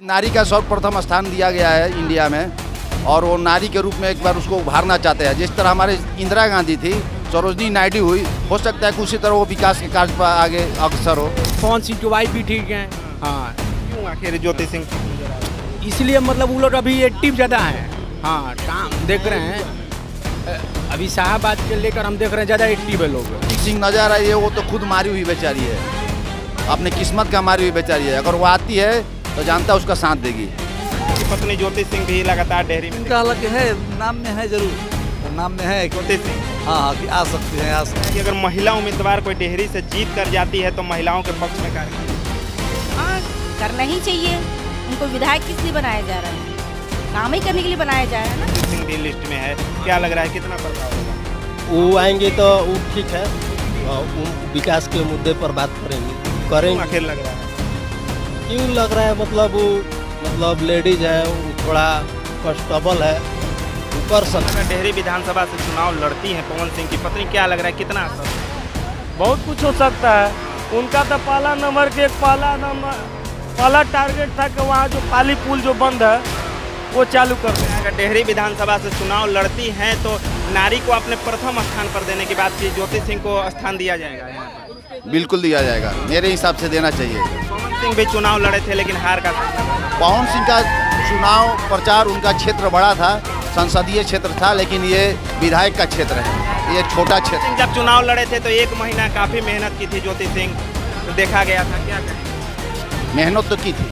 नारी का सर्वप्रथम स्थान दिया गया है इंडिया में और वो नारी के रूप में एक बार उसको उभारना चाहते हैं। जिस तरह हमारे इंदिरा गांधी थी, सरोजनी नायडू हुई, हो सकता है कि उसी तरह वो विकास के कार्य पर आगे अग्रसर हो। पवन सिंह की वाइफ भी ठीक है। हाँ, क्यों आखिर ज्योति सिंह? इसलिए मतलब वो लोग अभी एक्टिव ज़्यादा है। हाँ, काम देख रहे हैं अभी शाहबाद के लेकर हम देख रहे हैं ज़्यादा एक्टिव है लोग। सिंह नजर आई है, वो तो खुद मारी हुई बेचारी है, अपने किस्मत का मारी हुई बेचारी है। अगर वो आती है तो जानता उसका साथ देगी। पत्नी ज्योति सिंह भी लगातार डेहरी में इनका हालांकि है, नाम में है, जरूर नाम में है। ज्योति सिंह हाँ, कि आ सकते हैं, आ सकते हैं। कि अगर महिला उम्मीदवार कोई डेहरी से जीत कर जाती है तो महिलाओं के पक्ष में कार्य हाँ, करना ही चाहिए। उनको विधायक किस लिए बनाया जा रहा है? काम ही करने के लिए बनाया जा रहा है ना। सिंह भी लिस्ट में है, क्या लग रहा है कितना प्रभाव होगा? वो आएंगे तो वो ठीक है, विकास के मुद्दे पर बात करेंगे। आखिर लग रहा है क्यों लग रहा है, मतलब लेडीज है, वो थोड़ा कॉन्स्टेबल है, कर सकते। अगर डेहरी विधानसभा से चुनाव लड़ती हैं पवन सिंह की पत्नी, क्या लग रहा है कितना असर? बहुत कुछ हो सकता है। उनका तो पहला नंबर के पहला टारगेट था कि वहाँ जो पाली पुल जो बंद है वो चालू कर दें। अगर डेहरी विधानसभा से चुनाव लड़ती हैं तो नारी को अपने प्रथम स्थान पर देने की बात की, ज्योति सिंह को स्थान दिया जाएगा यहाँ पर? बिल्कुल दिया जाएगा, मेरे हिसाब से देना चाहिए। पवन सिंह भी चुनाव लड़े थे लेकिन हार का सामना। पवन सिंह का चुनाव प्रचार, उनका क्षेत्र बड़ा था, संसदीय क्षेत्र था, लेकिन ये विधायक का क्षेत्र है, ये छोटा क्षेत्र। जब चुनाव लड़े थे तो 1 महीना काफ़ी मेहनत की थी ज्योति सिंह, तो देखा गया था, क्या करें? मेहनत तो की थी।